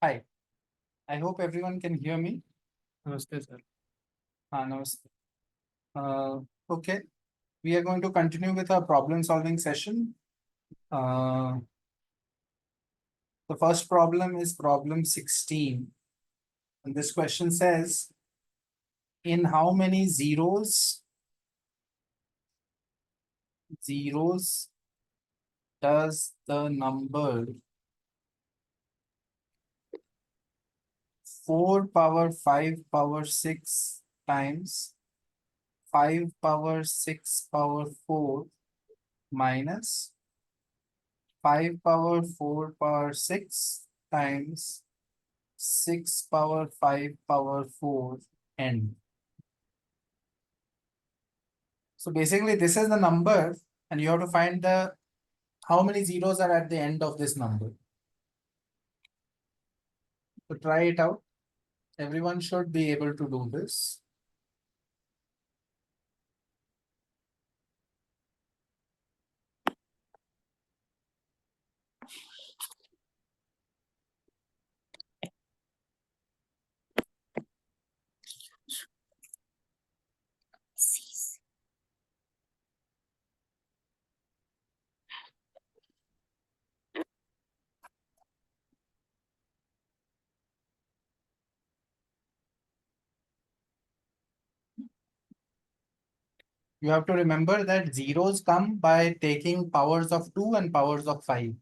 Hi, I hope everyone can hear me. Namaste, sir. Namaste. Okay, we are going to continue with our problem solving session. The first problem is problem 16. And this question says, in how many zeros does the number 4 power 5 power 6 times 5 power 6 power 4 minus 5 power 4 power 6 times 6 power 5 power 4 n. So basically this is the number and you have to find the how many zeros are at the end of this number. So try it out. Everyone should be able to do this. You have to remember that zeros come by taking powers of 2 and powers of 5.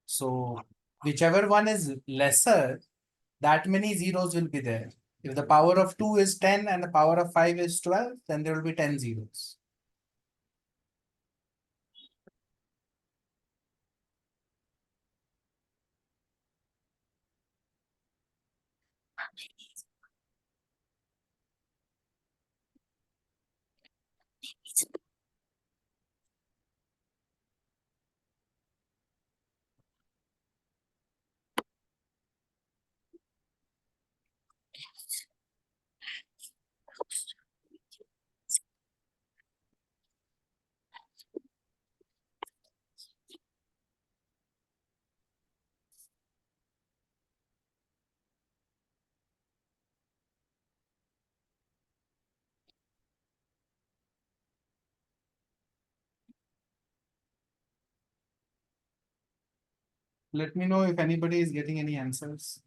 So whichever one is lesser, that many zeros will be there. If the power of 2 is 10 and the power of 5 is 12, then there will be 10 zeros. Let me know if anybody is getting any answers.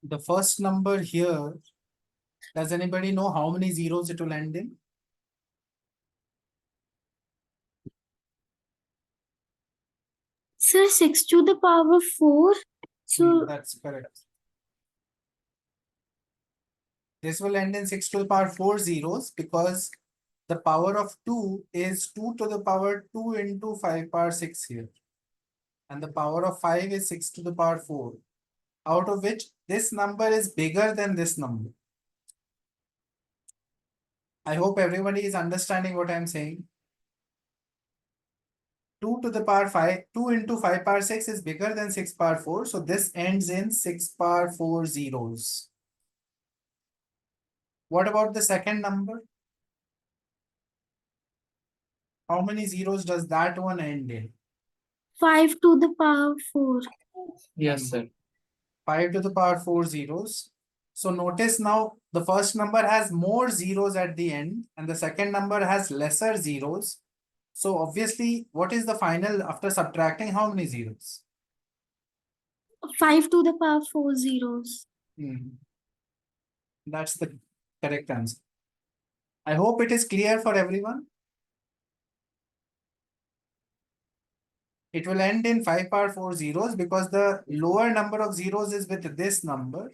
The first number here, does anybody know how many zeros it will end in? Sir, 6 to the power 4. So That's correct. This will end in 6 to the power 4 zeros because the power of 2 is 2 to the power 2 into 5 power 6 here. And the power of 5 is 6 to the power 4. Out of which this number is bigger than this number. I hope everybody is understanding what I'm saying. 2 to the power 5, 2 into 5 power 6 is bigger than 6 power 4. So this ends in 6 power 4 zeros. What about the second number? How many zeros does that one end in? 5 to the power 4. Yes, sir. 5 to the power 4 zeros. So notice now the first number has more zeros at the end and the second number has lesser zeros. So obviously, what is the final after subtracting how many zeros? 5 to the power 4 zeros. That's the correct answer. I hope it is clear for everyone. It will end in 5 power 4 zeros because the lower number of zeros is with this number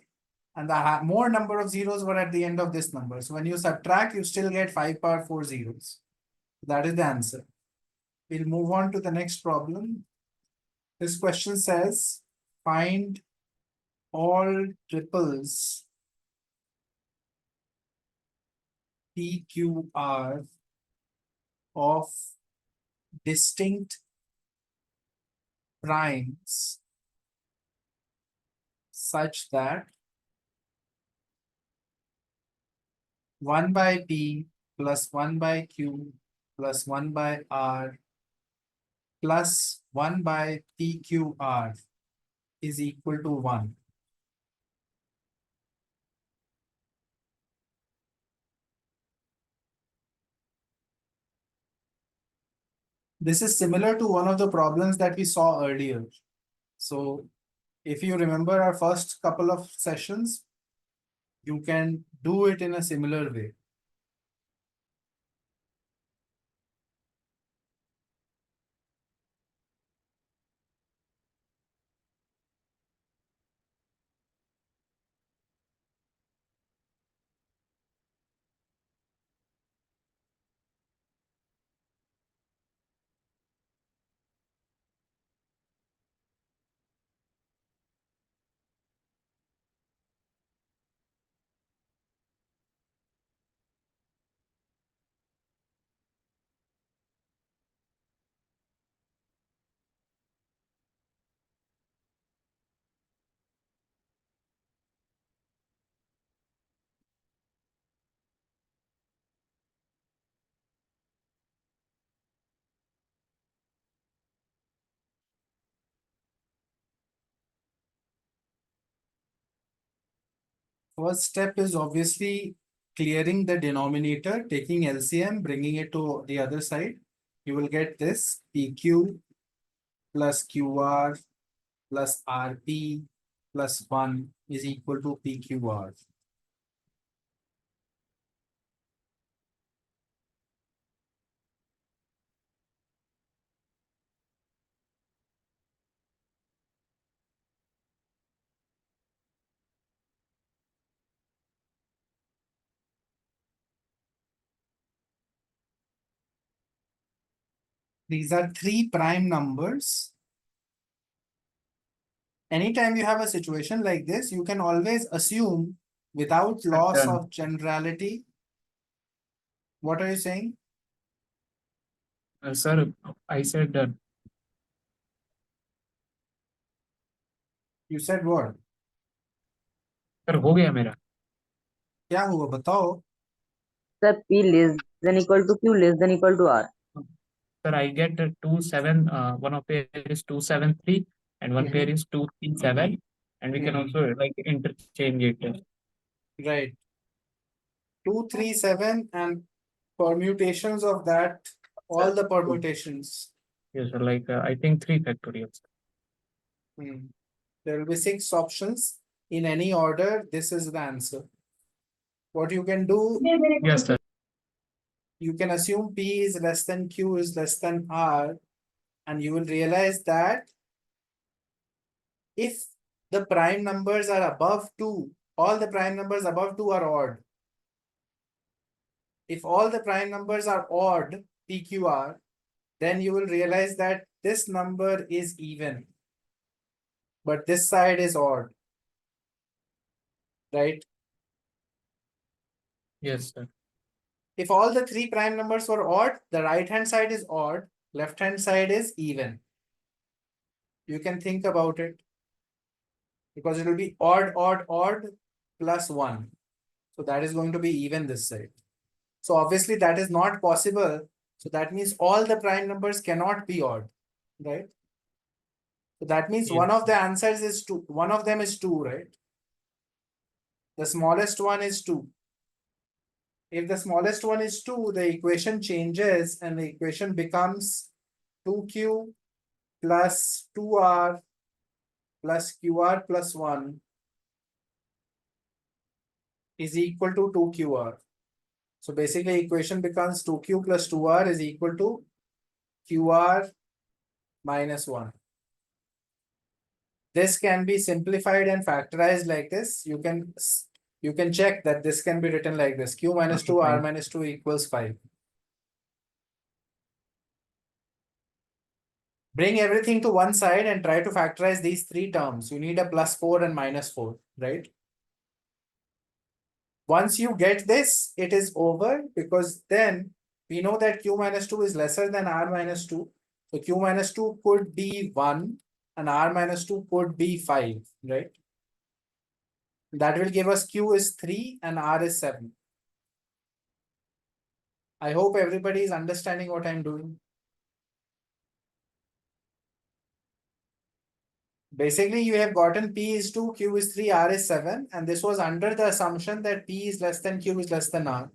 and the more number of zeros were at the end of this number. So when you subtract, you still get 5 power 4 zeros. That is the answer. We'll move on to the next problem. This question says, find all triples PQR of distinct primes such that 1 by P plus 1 by Q plus 1 by R plus 1 by PQR is equal to 1. This is similar to one of the problems that we saw earlier. So if you remember our first couple of sessions, you can do it in a similar way. First step is obviously clearing the denominator, taking LCM, bringing it to the other side. You will get this PQ plus QR plus RP plus 1 is equal to PQR. These are 3 prime numbers. Anytime you have a situation like this, you can always assume without loss of generality. What are you saying? Sir, I said that. You said what? Sir हो गया मेरा. क्या हुआ बताओ? Sir, P less than equal to Q less than equal to R. Sir, I get 27. One of pair is 273, and one pair is 237, and we can also like interchange it. Right. 237 and permutations of that, all the permutations. Yes, sir. Like I think 3 factorials. There will be 6 options in any order. This is the answer. What you can do, Yes, sir. you can assume P is less than Q is less than R, and you will realize that if the prime numbers are above 2, all the prime numbers above 2 are odd. If all the prime numbers are odd, PQR, then you will realize that this number is even, but this side is odd, right? Yes, sir. If all the 3 prime numbers were odd, the right hand side is odd, left hand side is even. You can think about it because it will be odd, odd, odd plus 1. So that is going to be even this side. So obviously that is not possible. So that means all the prime numbers cannot be odd, right? So that means Yes. one of the answers is 2. One of them is 2, right? The smallest one is 2. If the smallest one is 2, the equation changes and the equation becomes 2q plus 2r plus qr plus 1 is equal to 2qr. So basically equation becomes 2q plus 2r is equal to qr minus 1. This can be simplified and factorized like this. You can check that this can be written like this: q minus 2 r minus 2 equals 5. Bring everything to one side and try to factorize these three terms. You need a plus 4 and minus 4, right? Once you get this, it is over, because then we know that q minus 2 is lesser than r minus 2. So q minus 2 could be 1 and r minus 2 could be 5, right? That will give us q is 3 and r is 7. I hope everybody is understanding what I'm doing. Basically, you have gotten P is 2, Q is 3, R is 7, and this was under the assumption that P is less than Q is less than R.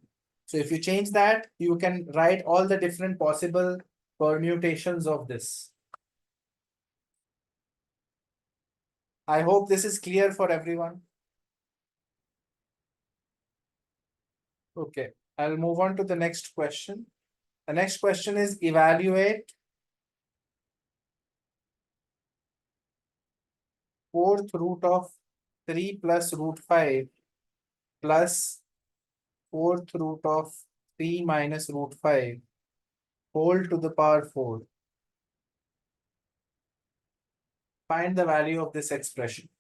So if you change that, you can write all the different possible permutations of this. I hope this is clear for everyone. Okay, I'll move on to the next question. The next question is evaluate fourth root of 3 plus root 5 plus fourth root of 3 minus root 5 whole to the power 4. Find the value of this expression.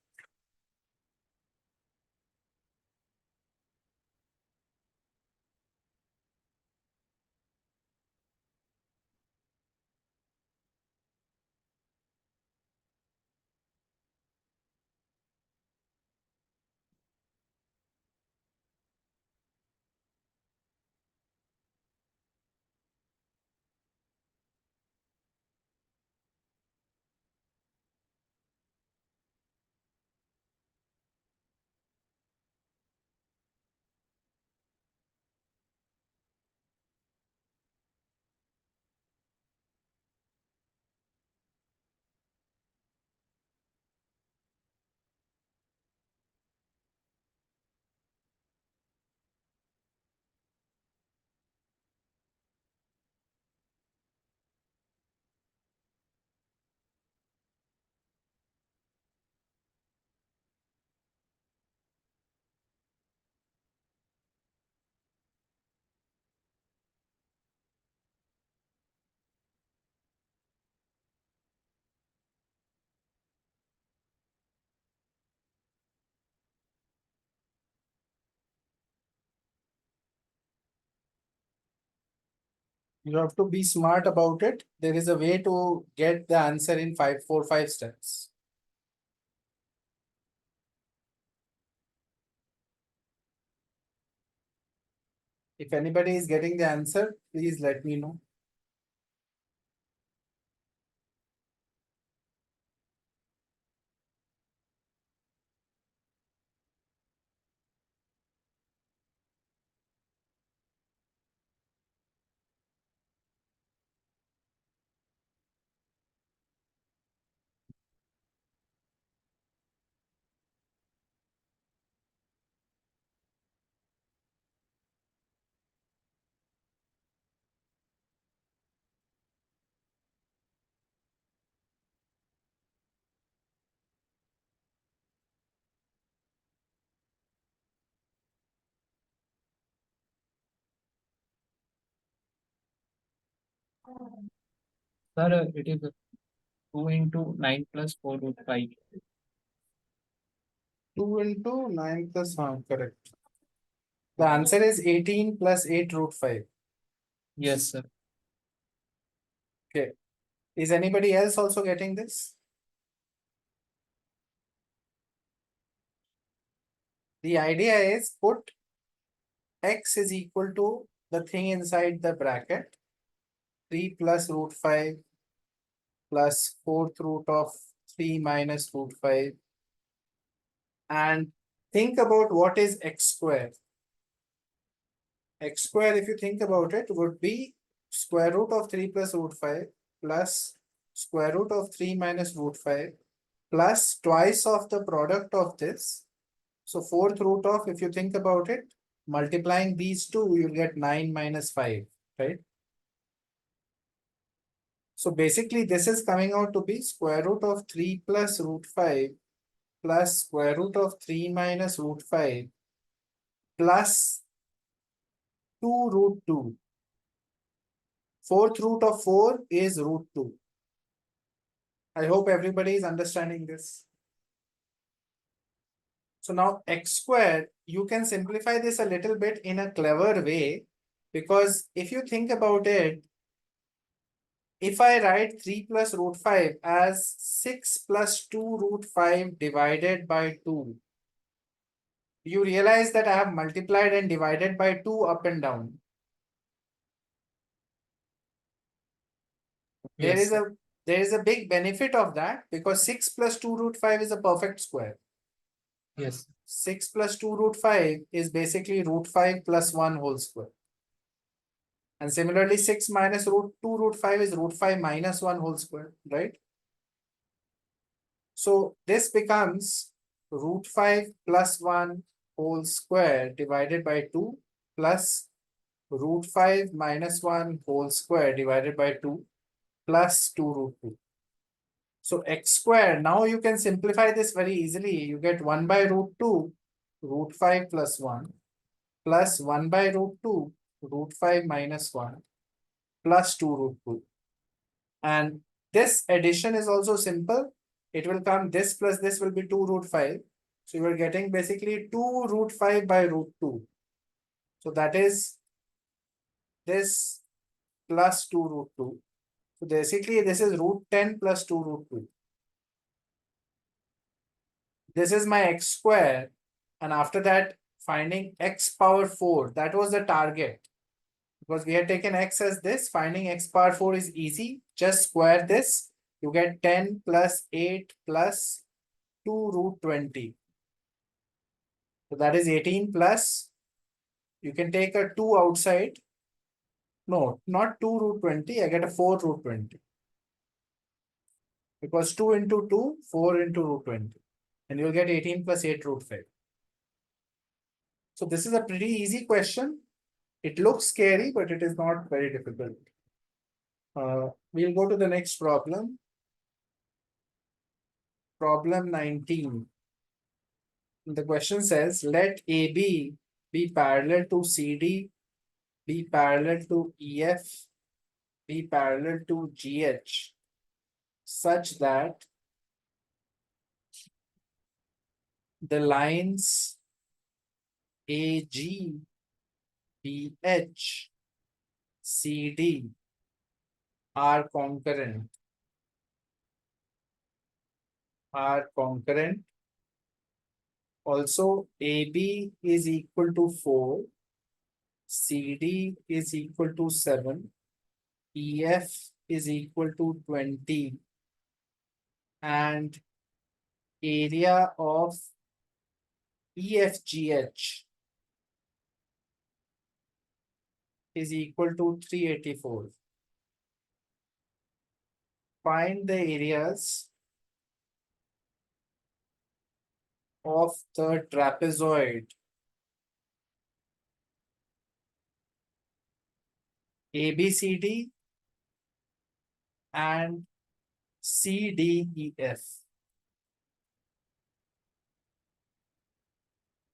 You have to be smart about it. There is a way to get the answer in 5 steps. If anybody is getting the answer, please let me know. Sir, it is 2 into 9 plus 4 root 5. 2 into 9 plus 1, correct. The answer is 18 plus 8 root 5. Yes, sir. Okay. Is anybody else also getting this? The idea is put x is equal to the thing inside the bracket, 3 plus root 5 plus 4th root of 3 minus root 5, and think about what is x square. X square, if you think about it, would be square root of 3 plus root 5 plus square root of 3 minus root 5 plus twice of the product of this. So fourth root of, if you think about it, multiplying these two, you'll get 9 minus 5, right? So basically this is coming out to be square root of 3 plus root 5 plus square root of 3 minus root 5 plus 2 root 2. Fourth root of 4 is root 2. I hope everybody is understanding this. So now x squared, you can simplify this a little bit in a clever way, because if you think about it, if I write 3 plus root 5 as 6 plus 2 root 5 divided by 2, you realize that I have multiplied and divided by 2 up and down. There Yes, is a there is a big benefit of that, because 6 plus 2 root 5 is a perfect square. yes, 6 plus 2 root 5 is basically root 5 plus 1 whole square. And similarly, 6 minus root 2 root 5 is root 5 minus 1 whole square, right? So this becomes root 5 plus 1 whole square divided by 2 plus root 5 minus 1 whole square divided by 2 plus 2 root 2. So x square, now you can simplify this very easily. You get 1 by root 2, root 5 plus 1, plus 1 by root 2, root 5 minus 1, plus 2 root 2. And this addition is also simple. It will come, this plus this will be 2 root 5. So you are getting basically 2 root 5 by root 2. So that is this plus 2 root 2. So basically this is root 10 plus 2 root 2. This is my x square. And after that, finding x power 4, that was the target. Because we had taken x as this, finding x power 4 is easy. Just square this. You get 10 plus 8 plus 2 root 20. So that is 18 plus, you can take a 2 outside. No, not 2 root 20, I get a 4 root 20. Because 2 into 2, 4 into root 20. And you'll get 18 plus 8 root 5. So this is a pretty easy question. It looks scary, but it is not very difficult. We'll go to the next problem. Problem 19. The question says, let AB be parallel to CD, be parallel to EF, be parallel to GH, such that the lines AG, BH, CD are concurrent. Also, AB is equal to 4, CD is equal to 7, EF is equal to 20, and area of EFGH is equal to 384. Find the areas of the trapezoid ABCD and CDEF.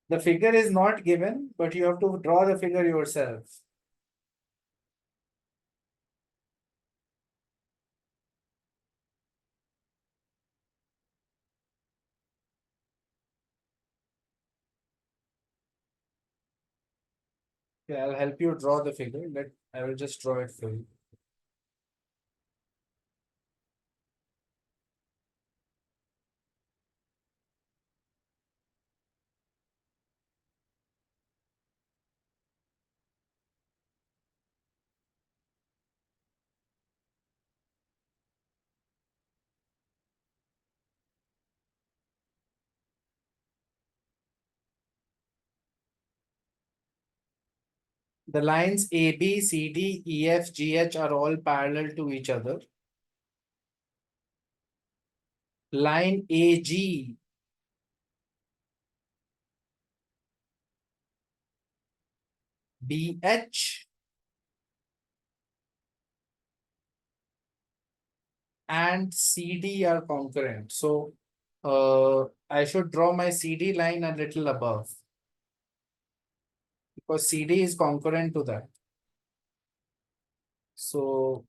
The figure is not given, but you have to draw the figure yourself. Okay, I'll help you draw the figure. I will just draw it for you. The lines AB, CD, EF, GH are all parallel to each other. Line AG BH and CD are concurrent. So I should draw my CD line a little above because CD is concurrent to that. So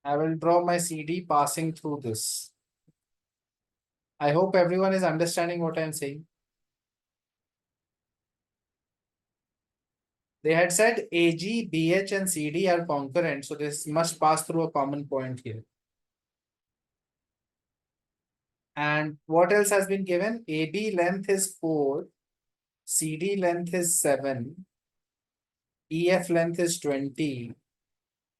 I will draw my CD passing through this. I hope everyone is understanding what I'm saying. They had said AG, BH, and CD are concurrent, so this must pass through a common point here. And what else has been given? AB length is 4, CD length is 7, EF length is 20,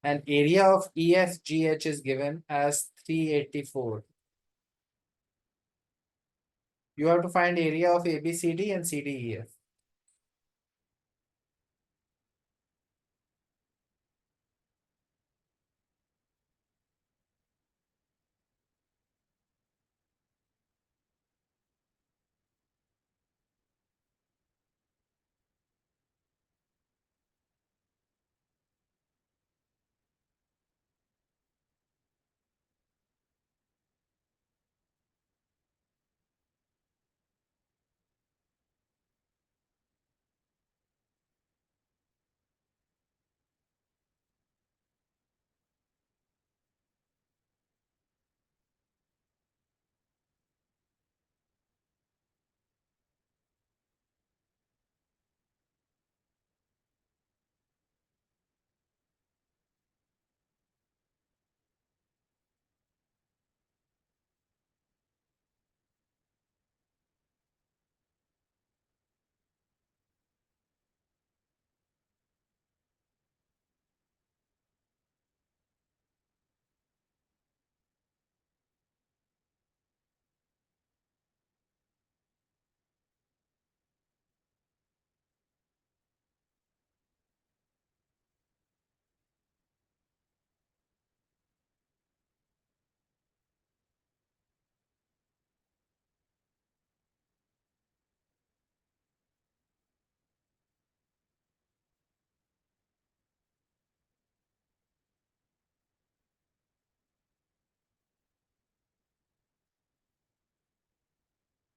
and area of EFGH is given as 384. You have to find area of ABCD and CDEF.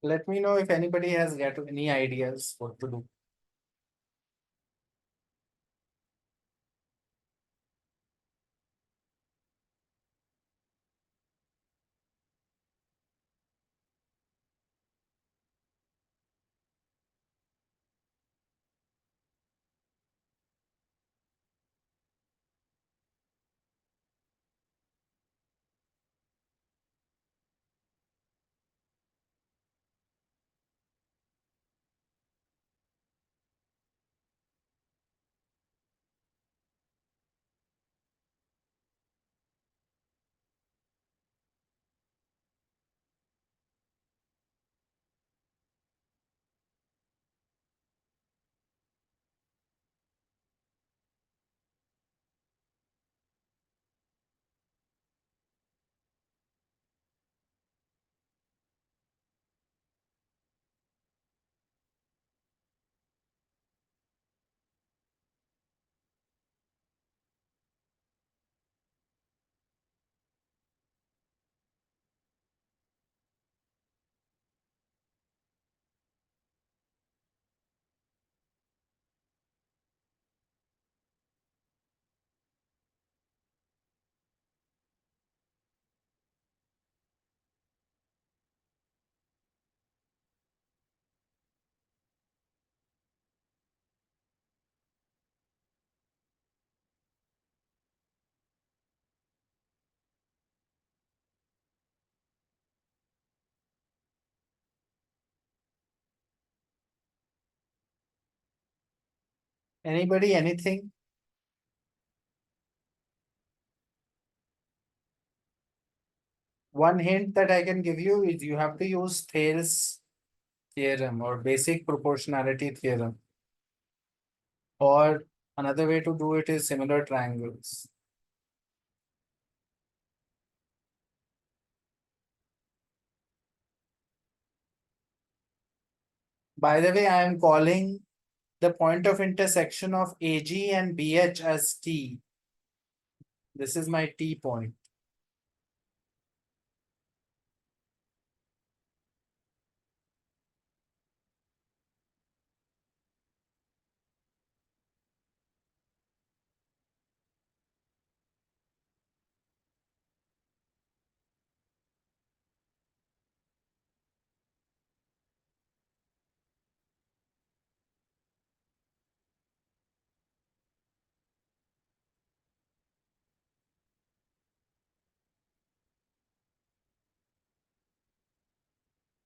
Let me know if anybody has got any ideas what to do. Anybody, anything? One hint that I can give you is you have to use Thales theorem or basic proportionality theorem. Or another way to do it is similar triangles. By the way, I am calling the point of intersection of AG and BH as T. This is my T point.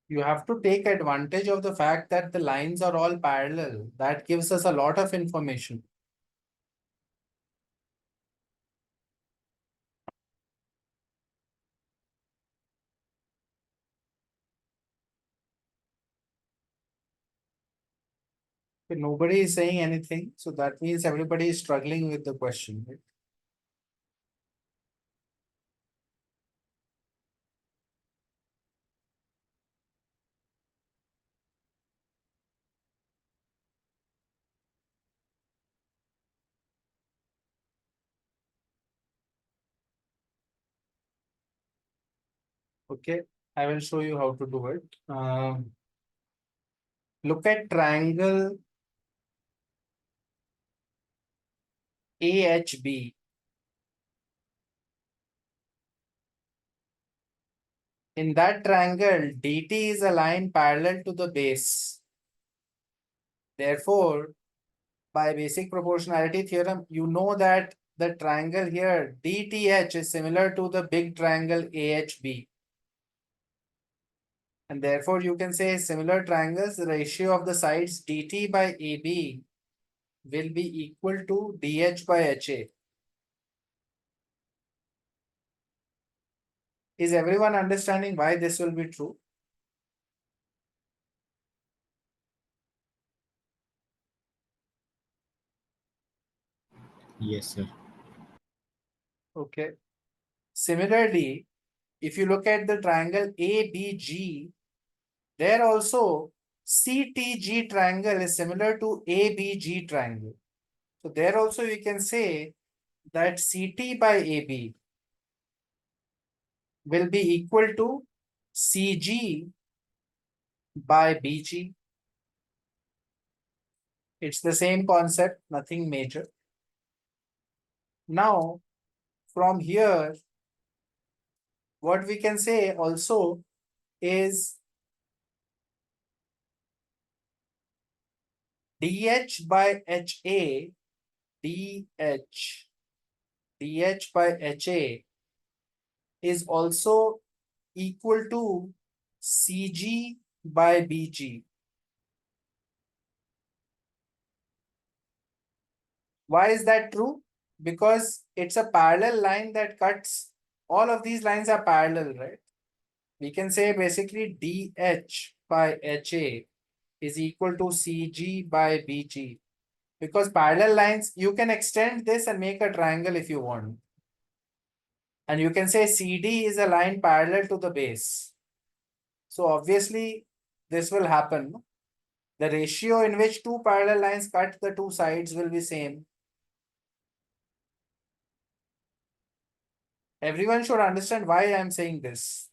You have to take advantage of the fact that the lines are all parallel. That gives us a lot of information. Okay, nobody is saying anything, so that means everybody is struggling with the question, right? Okay, I will show you how to do it. Look at triangle AHB. In that triangle, DT is a line parallel to the base. Therefore, by basic proportionality theorem, you know that the triangle here DTH is similar to the big triangle AHB. And therefore, you can say similar triangles, the ratio of the sides DT by AB will be equal to DH by HA. Is everyone understanding why this will be true? Yes, sir. Okay. Similarly, if you look at the triangle ABG, there also CTG triangle is similar to ABG triangle. So there also we can say that CT by AB will be equal to CG by BG. It's the same concept, nothing major. Now, from here, what we can say also is DH by HA, DH by HA is also equal to CG by BG. Why is that true? Because it's a parallel line that cuts, all of these lines are parallel, right? We can say basically DH by HA is equal to CG by BG. Because parallel lines, you can extend this and make a triangle if you want. And you can say CD is a line parallel to the base. So obviously, this will happen. The ratio in which two parallel lines cut the two sides will be same. Everyone should understand why I am saying this.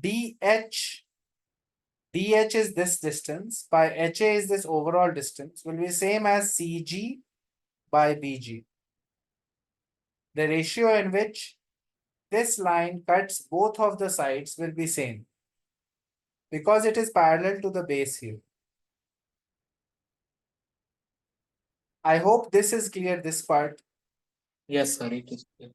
DH is this distance by HA is this overall distance will be same as CG by BG. The ratio in which this line cuts both of the sides will be same because it is parallel to the base here. I hope this is clear, this part. Yes, sir, it is clear.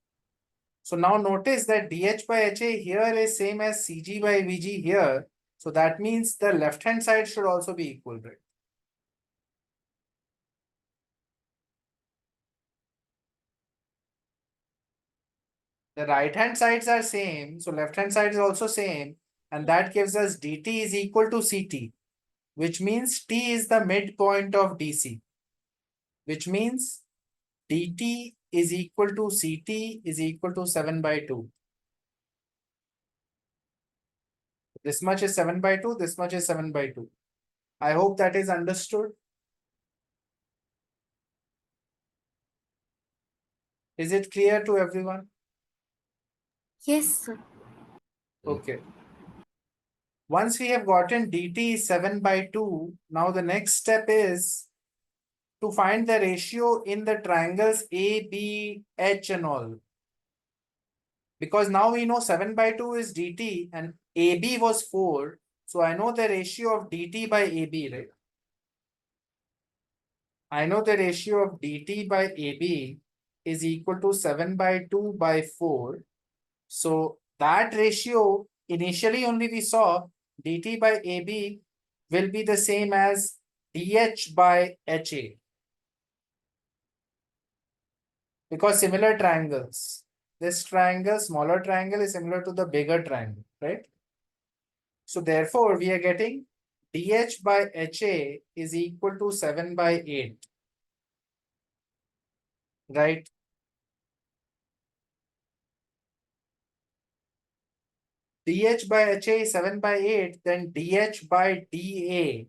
So now notice that DH by HA here is same as CG by VG here. So that means the left hand side should also be equal, right? The right hand sides are same. So left hand side is also same. And that gives us dt is equal to ct, which means t is the midpoint of dc, which means dt is equal to ct is equal to 7 by 2. This much is 7 by 2, this much is 7 by 2. I hope that is understood. Is it clear to everyone? Yes, sir. Okay. Once we have gotten dt is 7 by 2, now the next step is to find the ratio in the triangles A, B, H and all. Because now we know 7 by 2 is dt and AB was 4. So I know the ratio of dt by AB, right? I know the ratio of dt by AB is equal to 7 by 2 by 4. So that ratio initially only we saw dt by AB will be the same as dh by HA. Because similar triangles. This triangle, smaller triangle is similar to the bigger triangle, right? So therefore we are getting dh by HA is equal to 7 by 8. Right? dh by HA is 7 by 8, then dh by dA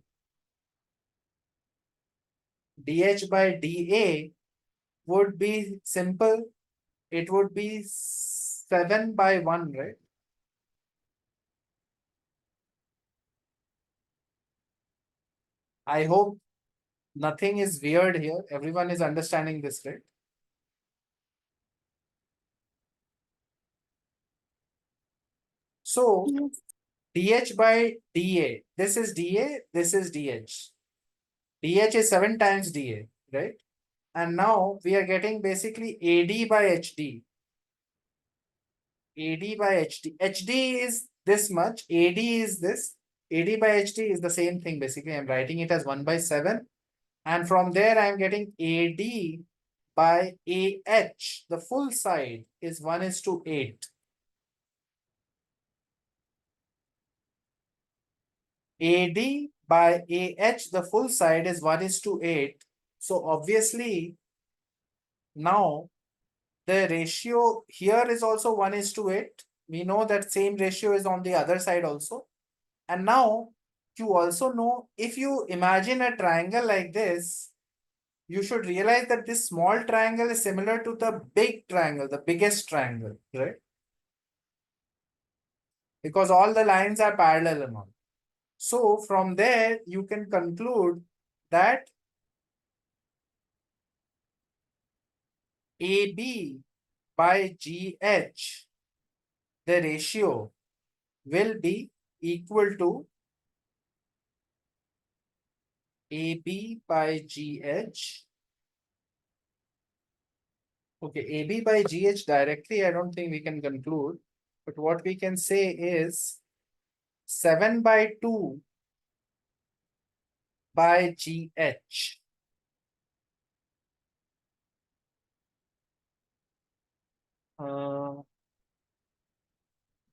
would be simple. It would be 7 by 1, right? I hope nothing is weird here. Everyone is understanding this, right? So Yes. dh by dA, this is dA, this is dh. dh is 7 times dA, right? And now we are getting basically AD by HD. AD by HD. HD is this much, AD is this. AD by HD is the same thing basically. I'm writing it as 1 by 7. And from there I'm getting AD by AH. The full side is 1 is to 8. AD by AH, the full side is 1 is to 8. So obviously now the ratio here is also 1 is to 8. We know that same ratio is on the other side also. And now you also know, if you imagine a triangle like this, you should realize that this small triangle is similar to the big triangle, the biggest triangle, right? Because all the lines are parallel and all. So from there, you can conclude that AB by GH, the ratio will be equal to AB by GH. Okay, AB by GH directly, I don't think we can conclude. But what we can say is 7 by 2 by GH.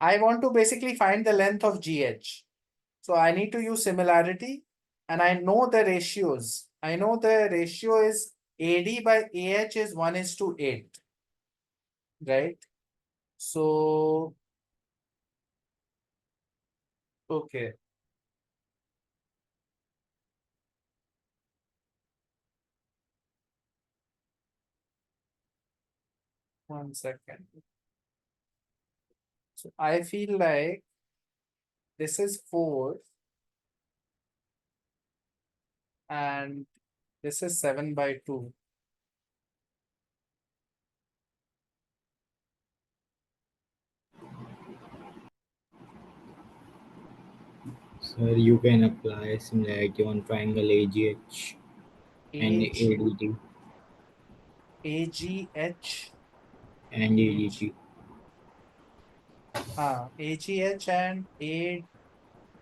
I want to basically find the length of GH. So I need to use similarity and I know the ratios. I know the ratio is AD by AH is 1 is to 8. Right? So, okay. One second. So I feel like this is 4 and this is 7 by 2. Sir, you can apply similarity on triangle AGH and AH, ADT AGH, and ADT. AGH and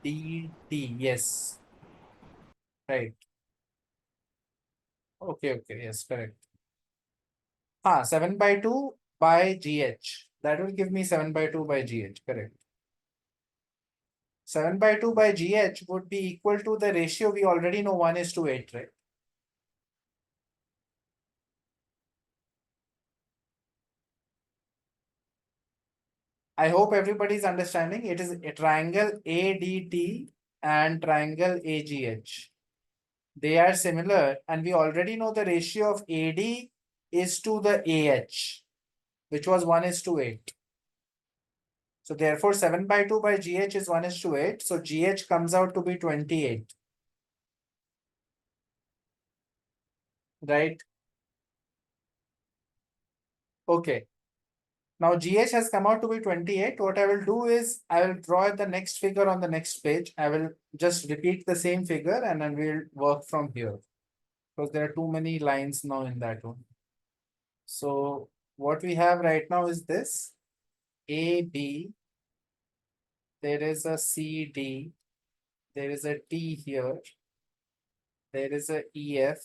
ADT. Yes. Right. Okay, yes, correct. 7 by 2 by GH. That will give me 7 by 2 by GH, correct. 7 by 2 by GH would be equal to the ratio we already know 1:8, right? I hope everybody's understanding. It is a triangle ADT and triangle AGH. They are similar, and we already know the ratio of AD is to the AH, which was 1:8. So therefore 7 by 2 by GH is 1:8. So GH comes out to be 28. Right? Okay. Now GH has come out to be 28. What I will do is I will draw the next figure on the next page. I will just repeat the same figure and then we'll work from here. Because there are too many lines now in that one. So what we have right now is this AB. There is a CD. There is a T here. There is a EF.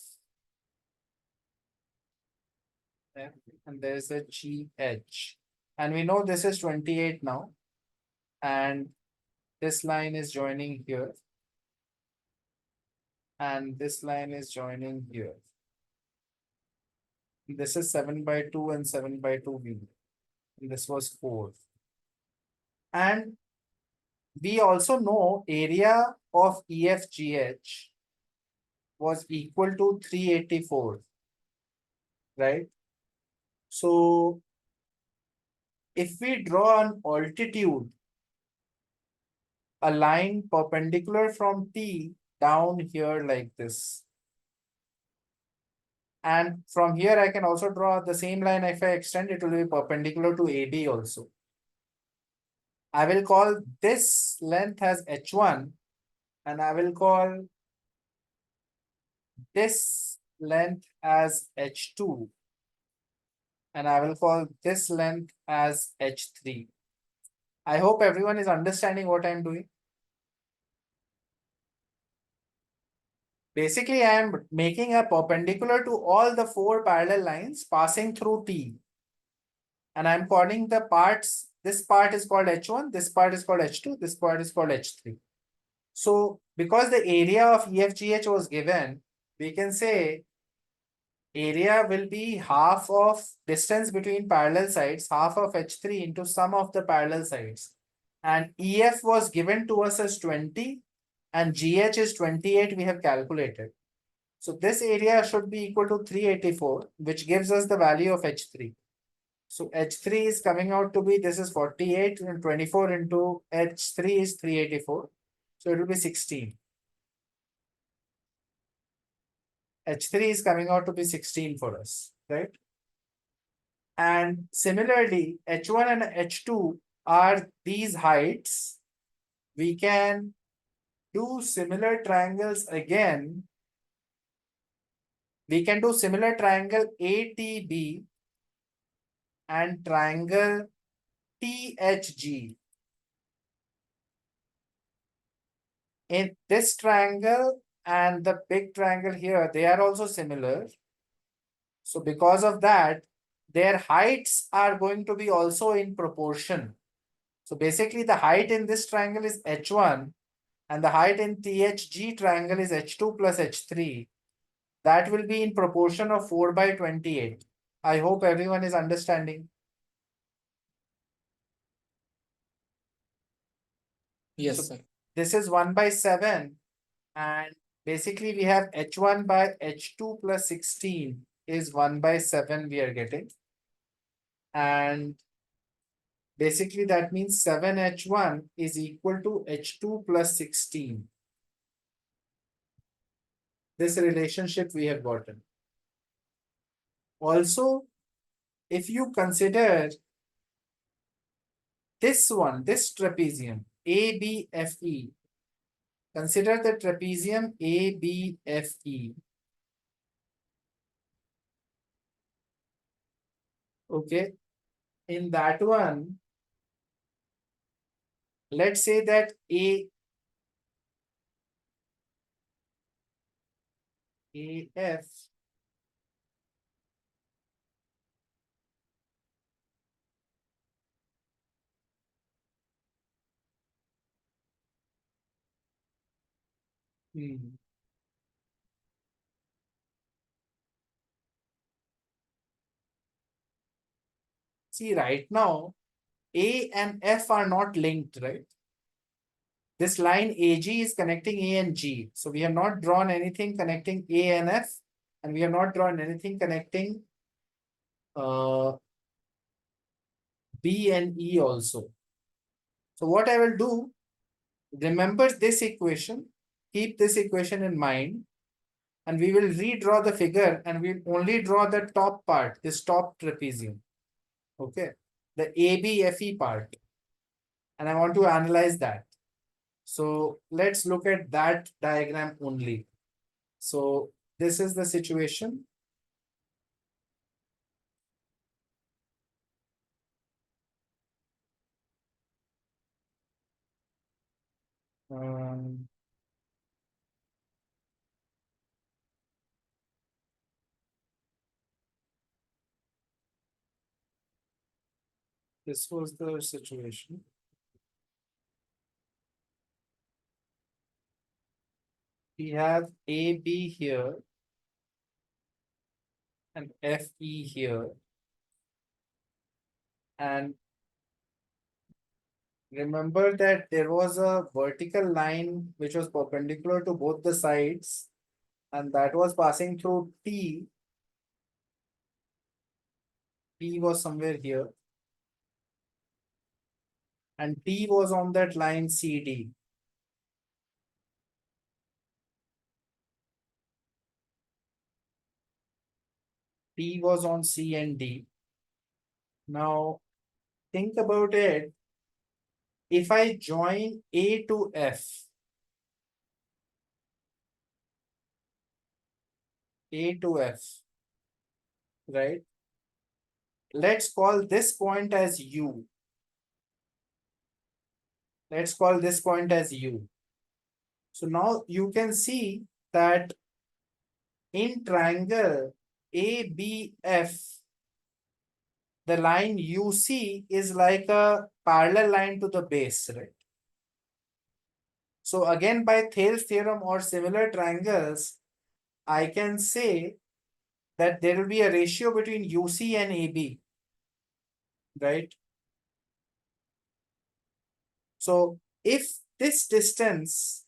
And there is a GH. And we know this is 28 now. And this line is joining here. And this line is joining here. This is 7 by 2 and 7 by 2B. And this was 4. And we also know area of EFGH was equal to 384, right? So if we draw an altitude, a line perpendicular from T down here like this. And from here, I can also draw the same line. If I extend, it will be perpendicular to AB also. I will call this length as H1 and I will call this length as H2 and I will call this length as H3. I hope everyone is understanding what I'm doing. Basically, I am making a perpendicular to all the 4 parallel lines passing through T. And I'm calling the parts, this part is called H1, this part is called H2, this part is called H3. So because the area of EFGH was given, we can say area will be half of distance between parallel sides, half of H3 into sum of the parallel sides. And EF was given to us as 20 and GH is 28 we have calculated. So this area should be equal to 384, which gives us the value of H3. So H3 is coming out to be, this is 48 and 24 into H3 is 384. So it will be 16. H3 is coming out to be 16 for us, right? And similarly, H1 and H2 are these heights. We can do similar triangles again. We can do similar triangle ATB and triangle THG. In this triangle and the big triangle here, they are also similar. So because of that, their heights are going to be also in proportion. So basically the height in this triangle is H1 and the height in THG triangle is H2 plus H3. That will be in proportion of 4 by 28. I hope everyone is understanding. Yes, So sir. this is 1 by 7 and basically we have H1 by H2 plus 16 is 1 by 7 we are getting. And basically that means 7H1 is equal to H2 plus 16. This relationship we have gotten. Also, if you consider this one, this trapezium, ABFE, consider the trapezium ABFE. Okay, in that one, let's say that AF Hmm. See, right now, A and F are not linked, right? This line AG is connecting A and G. So we have not drawn anything connecting A and F, and we have not drawn anything connecting B and E also. So what I will do, remember this equation, keep this equation in mind, and we will redraw the figure and we'll only draw the top part, this top trapezium. Okay, the ABFE part. And I want to analyze that. So let's look at that diagram only. So this is the situation. Um, this was the situation. We have AB here and FE here. And remember that there was a vertical line which was perpendicular to both the sides, and that was passing through T. T was somewhere here, and T was on that line CD. T was on C and D. Now, think about it. If I join A to F, A to F, right? Let's call this point as U. Let's call this point as U. So now you can see that in triangle ABF, the line UC is like a parallel line to the base, right? So again, by Thales theorem or similar triangles, I can say that there will be a ratio between UC and AB, right? So if this distance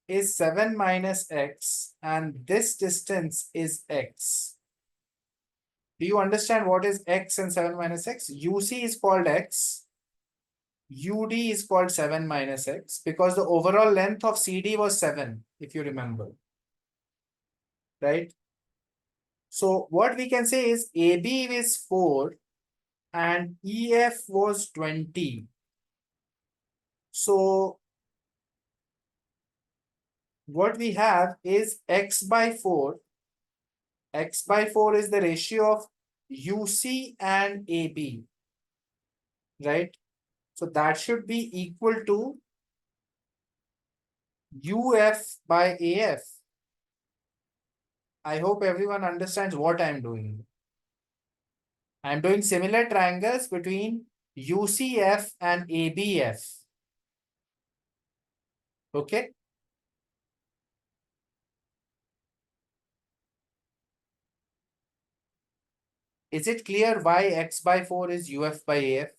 is 7 minus x and this distance is x, do you understand what is x and 7 minus x? UC is called x, UD is called 7 minus x because the overall length of CD was 7, if you remember, right? So what we can say is AB is 4 and EF was 20. So what we have is x by 4. X by 4 is the ratio of UC and AB, right? So that should be equal to UF by AF. I hope everyone understands what I'm doing. I'm doing similar triangles between UCF and ABF. Okay. Is it clear why x by 4 is UF by AF?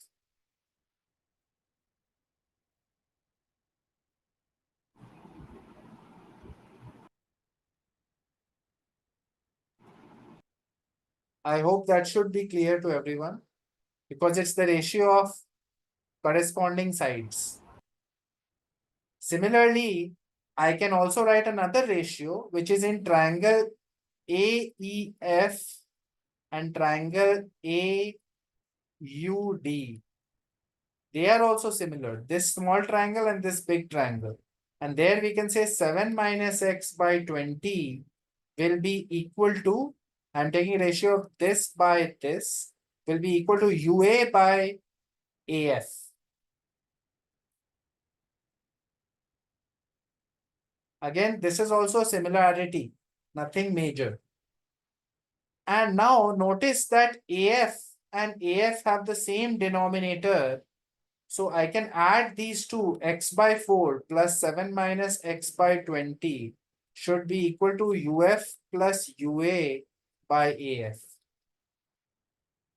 I hope that should be clear to everyone because it's the ratio of corresponding sides. Similarly, I can also write another ratio which is in triangle AEF and triangle AUD. They are also similar, this small triangle and this big triangle. And there we can say 7 minus x by 20 will be equal to, I'm taking ratio of this by this, will be equal to UA by AF. Again, this is also a similarity, nothing major. And now notice that AF and AF have the same denominator So I can add these two, x by 4 plus 7 minus x by 20 should be equal to UF plus UA by AF.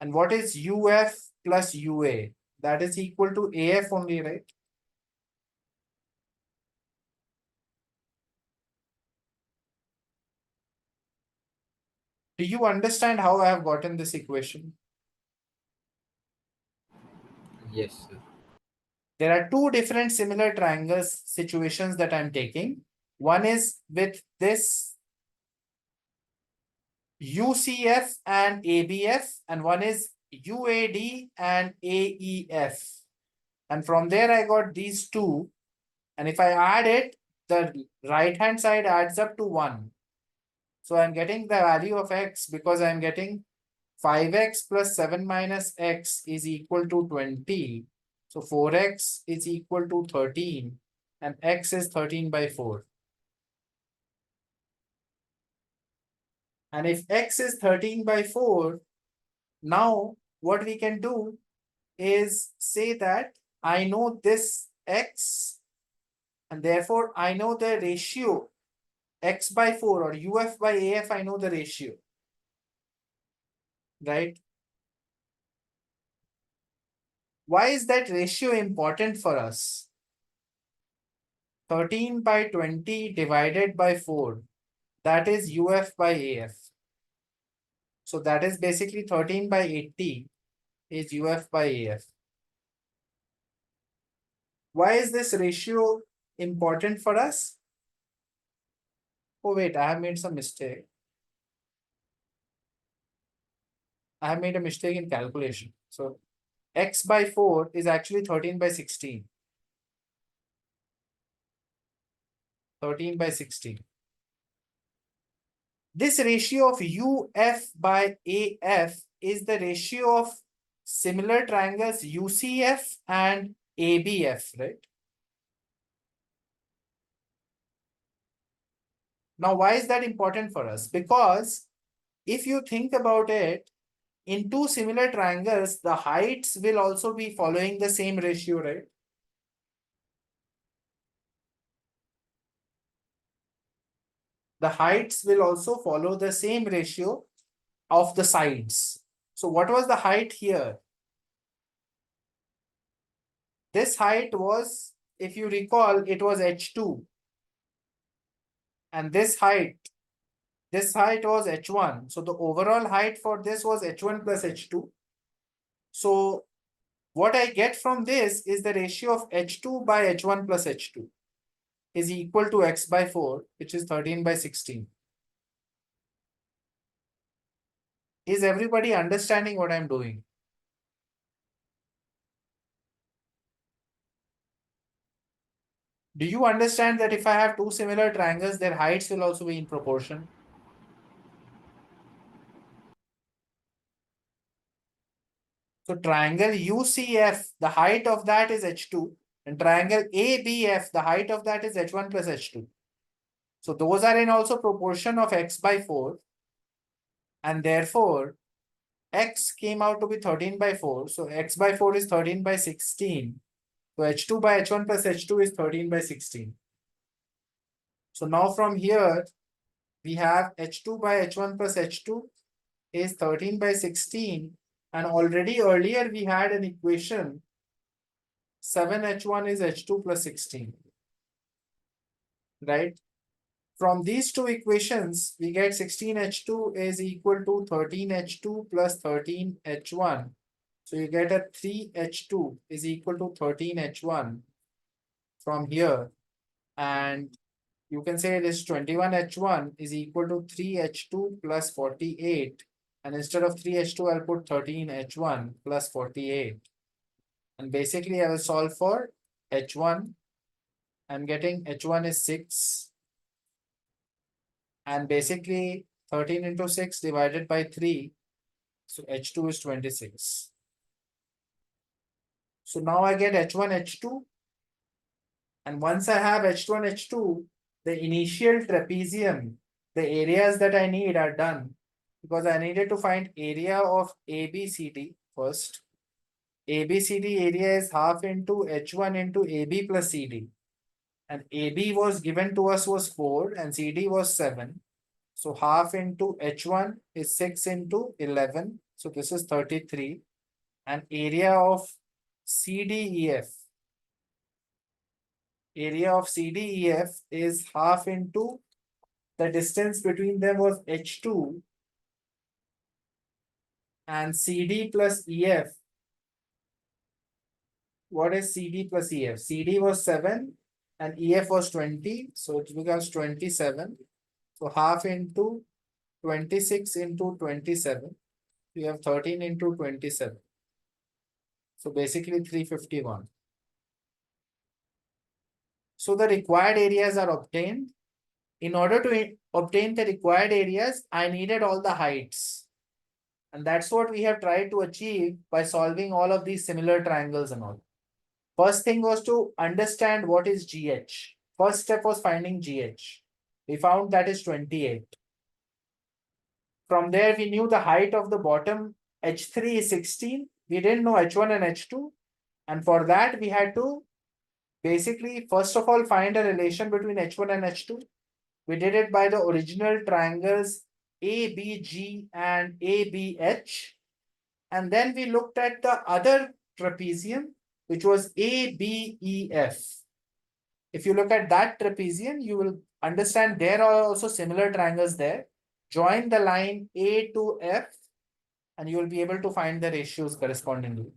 And what is UF plus UA? That is equal to AF only, right? Do you understand how I have gotten this equation? Yes, sir. There are two different similar triangles situations that I'm taking. One is with this UCF and ABF, and one is UAD and AEF. And from there I got these two. And if I add it, the right hand side adds up to 1. So I'm getting the value of x because I'm getting 5x plus 7 minus x is equal to 20. So 4x is equal to 13 and x is 13 by 4. And if x is 13 by 4, now what we can do is say that I know this x and therefore I know the ratio x by 4 or UF by AF, I know the ratio, right? Why is that ratio important for us? 13 by 20 divided by 4, that is UF by AF. So that is basically 13 by 80 is UF by AF. Why is this ratio important for us? Oh wait, I have made some mistake. I have made a mistake in calculation. So x by 4 is actually 13 by 16. 13 by 16. This ratio of UF by AF is the ratio of similar triangles UCF and ABF, right? Now, why is that important for us? Because if you think about it, in two similar triangles, the heights will also be following the same ratio, right? The heights will also follow the same ratio of the sides. So what was the height here? This height was, if you recall, it was h2. And this height was h1. So the overall height for this was h1 plus h2. So what I get from this is the ratio of h2 by h1 plus h2 is equal to x by 4, which is 13 by 16. Is everybody understanding what I'm doing? Do you understand that if I have two similar triangles, their heights will also be in proportion? So triangle UCF, the height of that is h2, and triangle ABF, the height of that is h1 plus h2. So those are in also proportion of x by 4, and therefore x came out to be 13 by 4. So x by 4 is 13 by 16. So h2 by h1 plus h2 is 13 by 16. So now from here, we have h2 by h1 plus h2 is 13 by 16. And already earlier we had an equation 7h1 is h2 plus 16. Right? From these two equations, we get 16h2 is equal to 13h2 plus 13h1. So you get a 3h2 is equal to 13h1 from here. And you can say this 21h1 is equal to 3h2 plus 48. And instead of 3h2, I'll put 13h1 plus 48. And basically I will solve for h1. I'm getting h1 is 6. And basically 13 into 6 divided by 3. So h2 is 26. So now I get h1, h2. And once I have h1, h2, the initial trapezium, the areas that I need are done. Because I needed to find area of ABCD first. ABCD area is half into H1 into AB plus CD. And AB was given to us was 4 and CD was 7. So half into H1 is 6 into 11. So this is 33. And area of CDEF. Area of CDEF is half into the distance between them was H2 and CD plus EF. What is CD plus EF? CD was 7 and EF was 20. So it becomes 27. So half into 26 into 27. You have 13 into 27. So basically 351. So the required areas are obtained. In order to obtain the required areas, I needed all the heights. And that's what we have tried to achieve by solving all of these similar triangles and all. First thing was to understand what is GH. First step was finding GH. We found that is 28. From there, we knew the height of the bottom H3 is 16. We didn't know H1 and H2. And for that, we had to basically, first of all, find a relation between H1 and H2. We did it by the original triangles ABG and ABH. And then we looked at the other trapezium, which was ABEF. If you look at that trapezium, you will understand there are also similar triangles there. Join the line A to F, and you will be able to find the ratios correspondingly.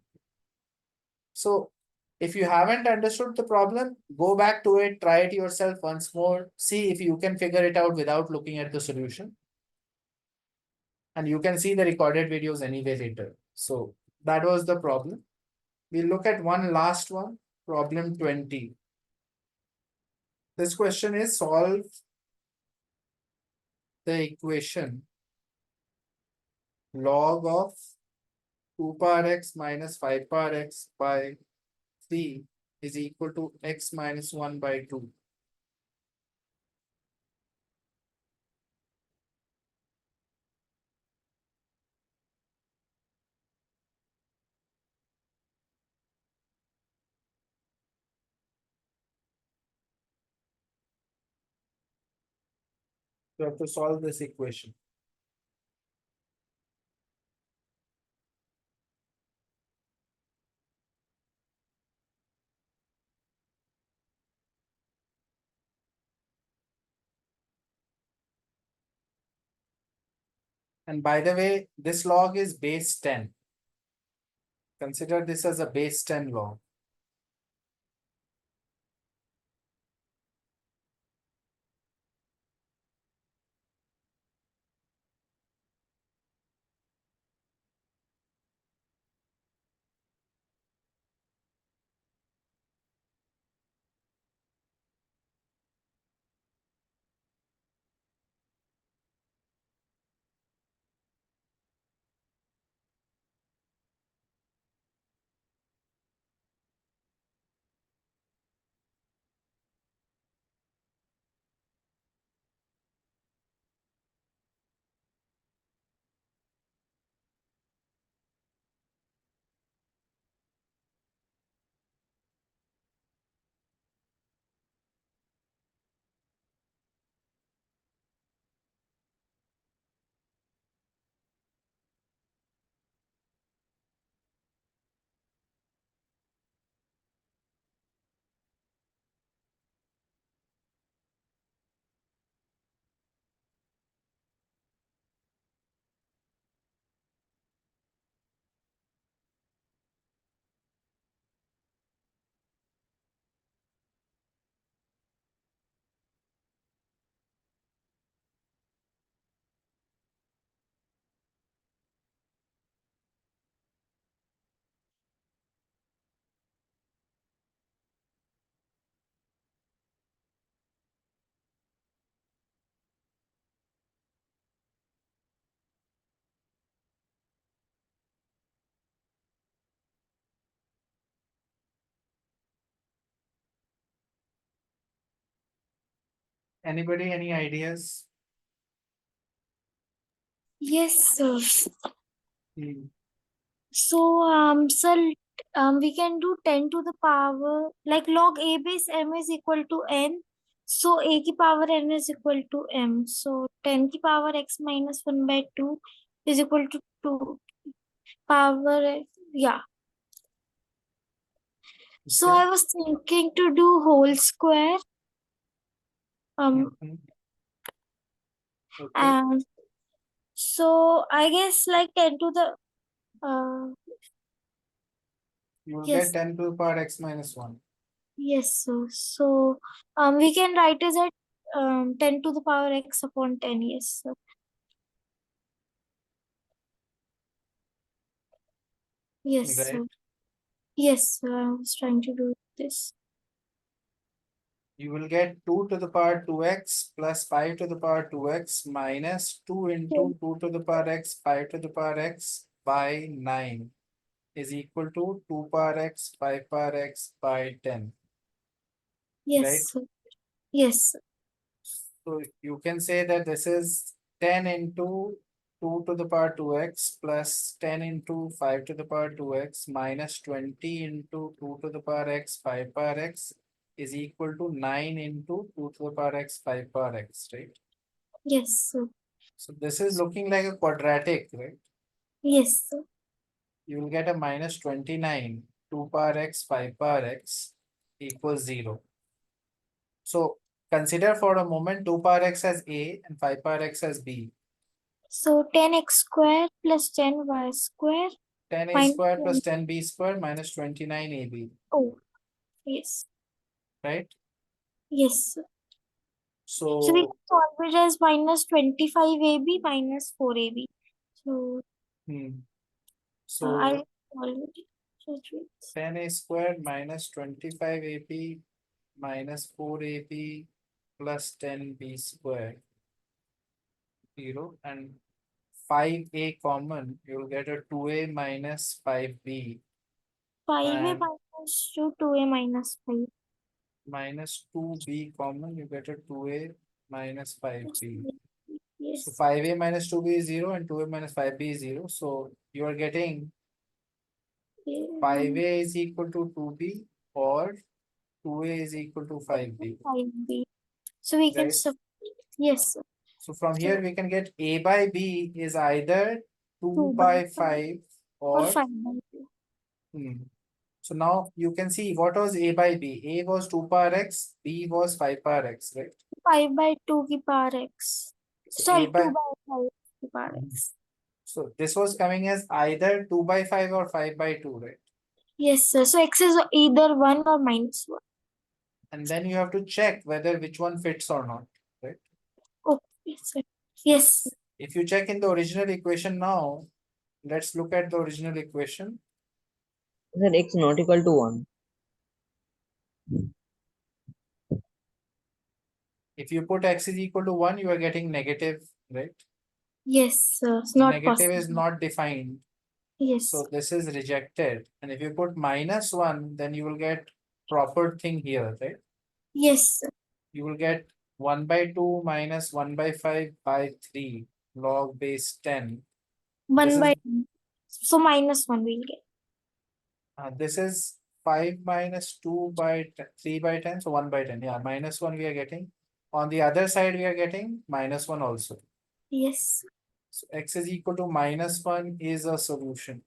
So if you haven't understood the problem, go back to it, try it yourself once more, see if you can figure it out without looking at the solution. And you can see the recorded videos anyway later. So that was the problem. We'll look at one last one, problem 20. This question is solve the equation log of 2 power x minus 5 power x by 3 is equal to x minus 1 by 2. You have to solve this equation. And by the way, this log is base 10. Consider this as a base 10 log. Anybody, any ideas? Yes, sir. Hmm. So, sir, we can do 10 to the power, like log a base m is equal to n. So a की power n is equal to m. So 10 की power x minus 1 by 2 is equal to 2 power, yeah. So Okay. I was thinking to do whole square. Mhm. Okay. And so I guess like 10 to the, You will yes, get 10 to the power x minus 1. yes, sir. So we can write as at 10 to the power x upon 10, yes, sir. Yes, Right. sir. Yes, sir. I was trying to do this. You will get 2 to the power 2x plus 5 to the power 2x minus 2 into 2 to the power x 5 to the power x by 9 is equal to 2 power x 5 power x by 10. Yes, Right. sir. Yes, sir. So you can say that this is 10 into 2 to the power 2x plus 10 into 5 to the power 2x minus 20 into 2 to the power x 5 power x is equal to 9 into 2 to the power x 5 power x, right? Yes, sir. So this is looking like a quadratic, right? Yes, sir. You will get a minus 29 2 power x 5 power x equals 0. So consider for a moment 2 power x as a and 5 power x as b. So 10x square plus 10y square 10a minus square plus 20. 10b square minus 29ab, Oh, yes. right? Yes, sir. So we can So, solve it as minus 25ab minus 4ab. So hmm, I'll so solve it. So it's 10a square minus 25ab minus 4ab plus 10b square 0 and 5a common, you'll get a 2a minus 5b 5a and minus 2, 2a minus 5. minus 2b common, you get a 2a minus 5b. So Yes. 5a minus 2b is 0 and 2a minus 5b is 0. So you are getting 5a is equal to 2b or 2a is equal to 5b, 5b. So we can right? sub, yes, sir. So from So here we can get a by b is either 2 2 by by 5 5 or or 5 by 2. hmm. So now you can see what was a by b. A was 2 power x, b was 5 power x, right? 5 by 2 की power x. So a Sorry, 2 by by 5 की power x. so this was coming as either 2 by 5 or 5 by 2, right? Yes, sir. So x is either 1 or minus 1. And then you have to check whether which one fits or not, right? Oh, yes, sir. Yes. If you check in the original equation now, let's look at the original equation. Sir, x not equal to 1. If you put x is equal to 1, you are getting negative, right? Yes, sir. It's So not negative is possible. not defined. Yes. So this is rejected. And if you put minus 1, then you will get proper thing here, right? Yes, sir. You will get 1 by 2 minus 1 by 5 by 3 log base 10. 1 This is by 2. So minus 1 we'll get. this is 5 minus 2 by 3 by 10, so 1 by 10. Yeah, minus 1 we are getting. On the other side, we are getting minus 1 also. Yes. So x is equal to minus 1 is a solution.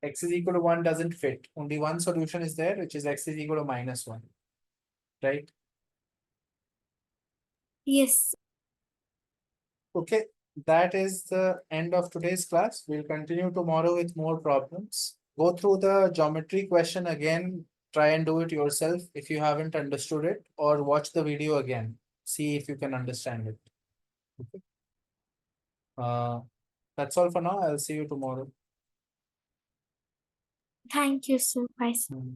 X is equal to 1 doesn't fit. Only one solution is there, which is x is equal to minus 1. Right? Yes. Okay, that is the end of today's class. We'll continue tomorrow with more problems. Go through the geometry question again. Try and do it yourself if you haven't understood it, or watch the video again. See if you can understand it. Okay. That's all for now. I'll see you tomorrow. Thank you, sir. Bye, sir. Hmm.